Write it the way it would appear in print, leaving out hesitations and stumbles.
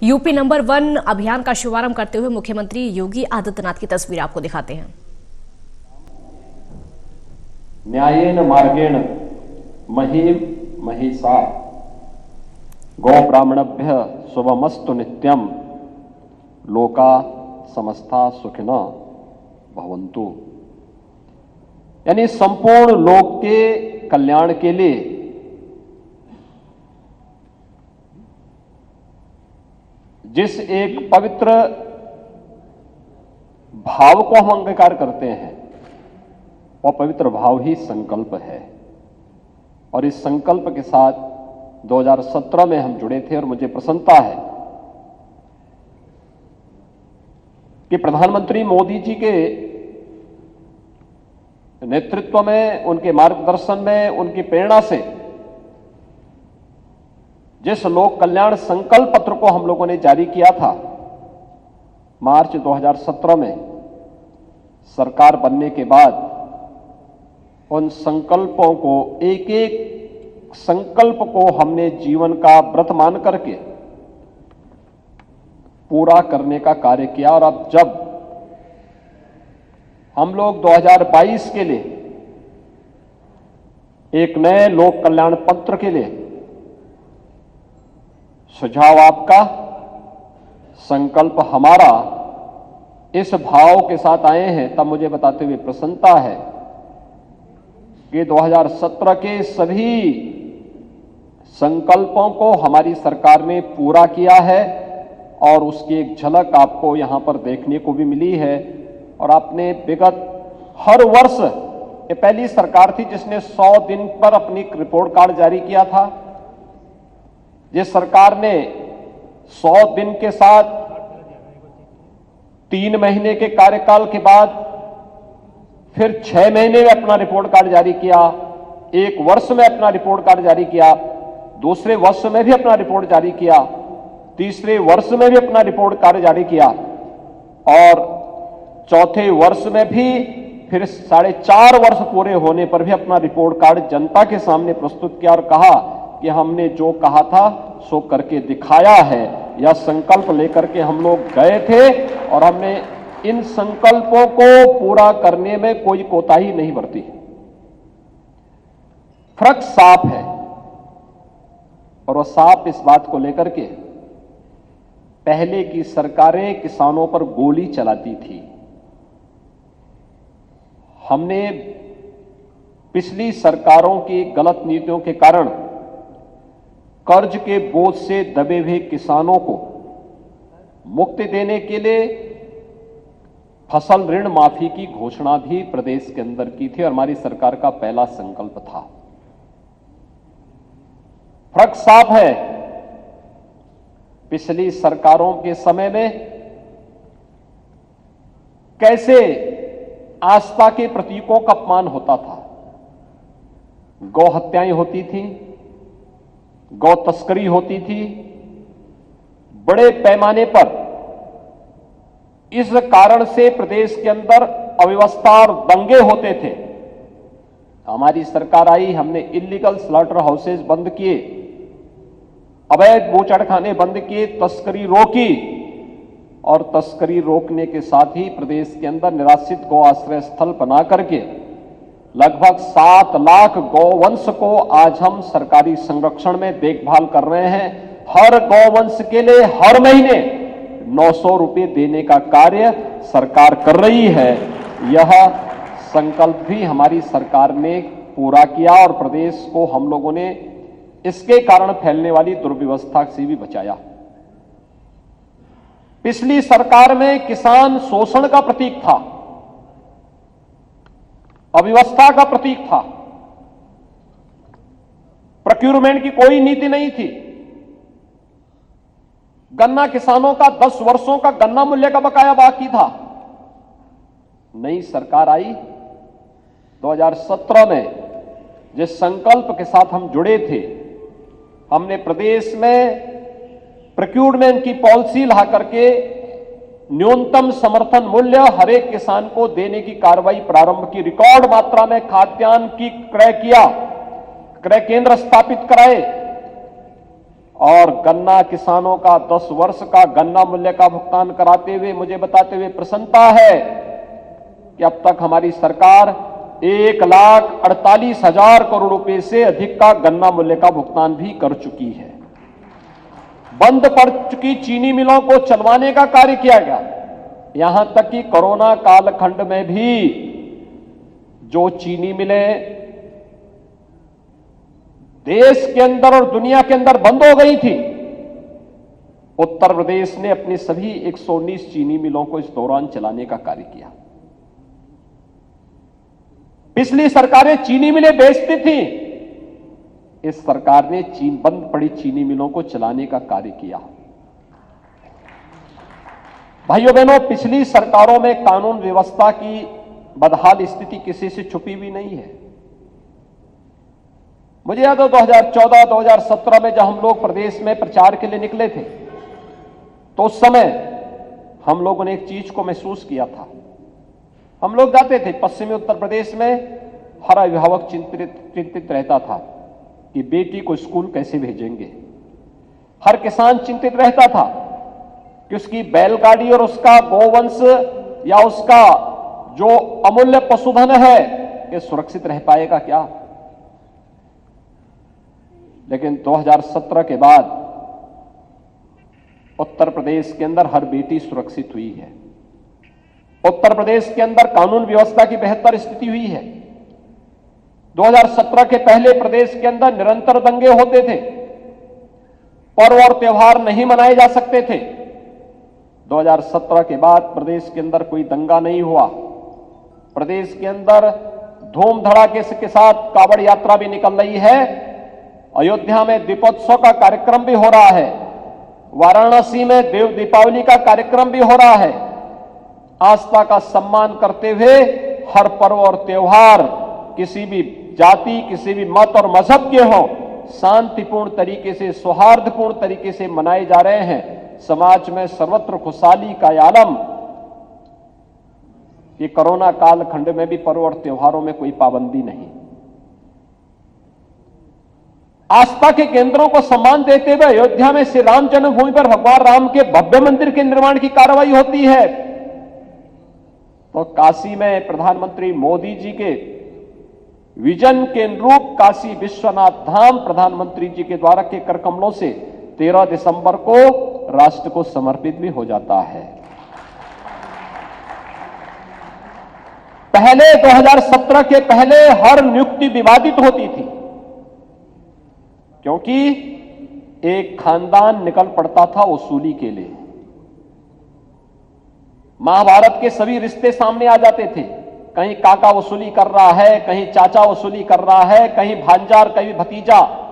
UP number 1 अभियान का शुभारंभ करते हुए मुख्यमंत्री योगी आदित्यनाथ की तस्वीर आपको दिखाते हैं। न्यायेन मार्गेण महीं महिषा गौ ब्राह्मणभ्य शुभमस्तु नित्यम लोका समस्ता सुखिनो भवन्तु। यानी संपूर्ण लोक के कल्याण के लिए जिस एक पवित्र भाव को हम अंगीकार करते हैं वह पवित्र भाव ही संकल्प है। और इस संकल्प के साथ 2017 में हम जुड़े थे और मुझे प्रसन्नता है कि प्रधानमंत्री मोदी जी के नेतृत्व में, उनके मार्गदर्शन में, उनकी प्रेरणा से जिस लोक कल्याण संकल्प पत्र को हम लोगों ने जारी किया था मार्च 2017 में, सरकार बनने के बाद उन संकल्पों को, एक एक संकल्प को हमने जीवन का व्रत मान करके पूरा करने का कार्य किया। और अब जब हम लोग 2022 के लिए एक नए लोक कल्याण पत्र के लिए सुझाव आपका, संकल्प हमारा, इस भाव के साथ आए हैं, तब मुझे बताते हुए प्रसन्नता है कि 2017 के सभी संकल्पों को हमारी सरकार ने पूरा किया है और उसकी एक झलक आपको यहां पर देखने को भी मिली है। और आपने विगत हर वर्ष, ये पहली सरकार थी जिसने 100 दिन पर अपनी रिपोर्ट कार्ड जारी किया था। जिस सरकार ने 100 दिन के साथ 3 महीने के कार्यकाल के बाद फिर 6 महीने में अपना रिपोर्ट कार्ड जारी किया, 1 वर्ष में अपना रिपोर्ट कार्ड जारी किया, दूसरे वर्ष में भी अपना रिपोर्ट जारी किया, तीसरे वर्ष में भी अपना रिपोर्ट कार्ड जारी किया और चौथे वर्ष में भी फिर 4.5 वर्ष पूरे होने पर भी अपना रिपोर्ट कार्ड जनता के सामने प्रस्तुत किया और कहा कि हमने जो कहा था सो करके दिखाया है। यह संकल्प लेकर के हम लोग गए थे और हमने इन संकल्पों को पूरा करने में कोई कोताही नहीं बरती। फर्क साफ है और वह साफ इस बात को लेकर के, पहले की सरकारें किसानों पर गोली चलाती थी। हमने पिछली सरकारों की गलत नीतियों के कारण कर्ज के बोझ से दबे हुए किसानों को मुक्ति देने के लिए फसल ऋण माफी की घोषणा भी प्रदेश के अंदर की थी और हमारी सरकार का पहला संकल्प था। फर्क साफ है, पिछली सरकारों के समय में कैसे आस्था के प्रतीकों का अपमान होता था, गौ हत्याएं होती थी, गौ तस्करी होती थी, बड़े पैमाने पर। इस कारण से प्रदेश के अंदर अव्यवस्था और दंगे होते थे। हमारी सरकार आई, हमने इलीगल स्लॉटर हाउसेज बंद किए, अवैध बूचड़खाने बंद किए, तस्करी रोकी और तस्करी रोकने के साथ ही प्रदेश के अंदर निराश्रित गौ आश्रय स्थल बना करके लगभग 7 लाख गौवंश को आज हम सरकारी संरक्षण में देखभाल कर रहे हैं। हर गौवंश के लिए हर महीने 900 रुपए देने का कार्य सरकार कर रही है। यह संकल्प भी हमारी सरकार ने पूरा किया और प्रदेश को हम लोगों ने इसके कारण फैलने वाली दुर्व्यवस्था से भी बचाया। पिछली सरकार में किसान शोषण का प्रतीक था, अव्यवस्था का प्रतीक था, प्रोक्यूरमेंट की कोई नीति नहीं थी। गन्ना किसानों का 10 वर्षों का गन्ना मूल्य का बकाया बाकी था। नई सरकार आई 2017 में, जिस संकल्प के साथ हम जुड़े थे, हमने प्रदेश में प्रोक्यूरमेंट की पॉलिसी ला करके न्यूनतम समर्थन मूल्य हर एक किसान को देने की कार्रवाई प्रारंभ की। रिकॉर्ड मात्रा में खाद्यान्न की क्रय किया, क्रय केंद्र स्थापित कराए और गन्ना किसानों का 10 वर्ष का गन्ना मूल्य का भुगतान कराते हुए मुझे बताते हुए प्रसन्नता है कि अब तक हमारी सरकार 1,48,000 करोड़ रुपए से अधिक का गन्ना मूल्य का भुगतान भी कर चुकी है। बंद पड़ चुकी चीनी मिलों को चलवाने का कार्य किया गया। यहां तक कि कोरोना कालखंड में भी जो चीनी मिलें देश के अंदर और दुनिया के अंदर बंद हो गई थी, उत्तर प्रदेश ने अपनी सभी 119 चीनी मिलों को इस दौरान चलाने का कार्य किया। पिछली सरकारें चीनी मिलें बेचती थी, इस सरकार ने बंद पड़ी चीनी मिलों को चलाने का कार्य किया। भाइयों बहनों, पिछली सरकारों में कानून व्यवस्था की बदहाल स्थिति किसी से छुपी हुई नहीं है। मुझे याद है 2014-2017 में जब हम लोग प्रदेश में प्रचार के लिए निकले थे, तो उस समय हम लोगों ने एक चीज को महसूस किया था। हम लोग जाते थे पश्चिमी उत्तर प्रदेश में, हर अभिभावक चिंतित रहता था कि बेटी को स्कूल कैसे भेजेंगे। हर किसान चिंतित रहता था कि उसकी बैलगाड़ी और उसका गोवंश या उसका जो अमूल्य पशुधन है ये सुरक्षित रह पाएगा क्या। लेकिन 2017 के बाद उत्तर प्रदेश के अंदर हर बेटी सुरक्षित हुई है। उत्तर प्रदेश के अंदर कानून व्यवस्था की बेहतर स्थिति हुई है। 2017 के पहले प्रदेश के अंदर निरंतर दंगे होते थे, पर्व और त्योहार नहीं मनाए जा सकते थे। 2017 के बाद प्रदेश के अंदर कोई दंगा नहीं हुआ। प्रदेश के अंदर धूम धड़ाके के साथ कांवड़ यात्रा भी निकल रही है। अयोध्या में दीपोत्सव का कार्यक्रम भी हो रहा है। वाराणसी में देव दीपावली का कार्यक्रम भी हो रहा है। आस्था का सम्मान करते हुए हर पर्व और त्योहार किसी भी जाति, किसी भी मत और मजहब के हों, शांतिपूर्ण तरीके से, सौहार्दपूर्ण तरीके से मनाए जा रहे हैं। समाज में सर्वत्र खुशहाली का आलम। ये कोरोना काल खंड में भी पर्व और त्योहारों में कोई पाबंदी नहीं। आस्था के केंद्रों को सम्मान देते हुए अयोध्या में श्री राम जन्मभूमि पर भगवान राम के भव्य मंदिर के निर्माण की कार्रवाई होती है, तो काशी में प्रधानमंत्री मोदी जी के विजन के अनुरूप काशी विश्वनाथ धाम प्रधानमंत्री जी के द्वारा के कर कमलों से 13 दिसंबर को राष्ट्र को समर्पित भी हो जाता है। पहले 2017 के पहले हर नियुक्ति विवादित होती थी, क्योंकि एक खानदान निकल पड़ता था वसूली के लिए। महाभारत के सभी रिश्ते सामने आ जाते थे। कहीं काका वसूली कर रहा है, कहीं चाचा वसूली कर रहा है, कहीं भांजा, कहीं भतीजा।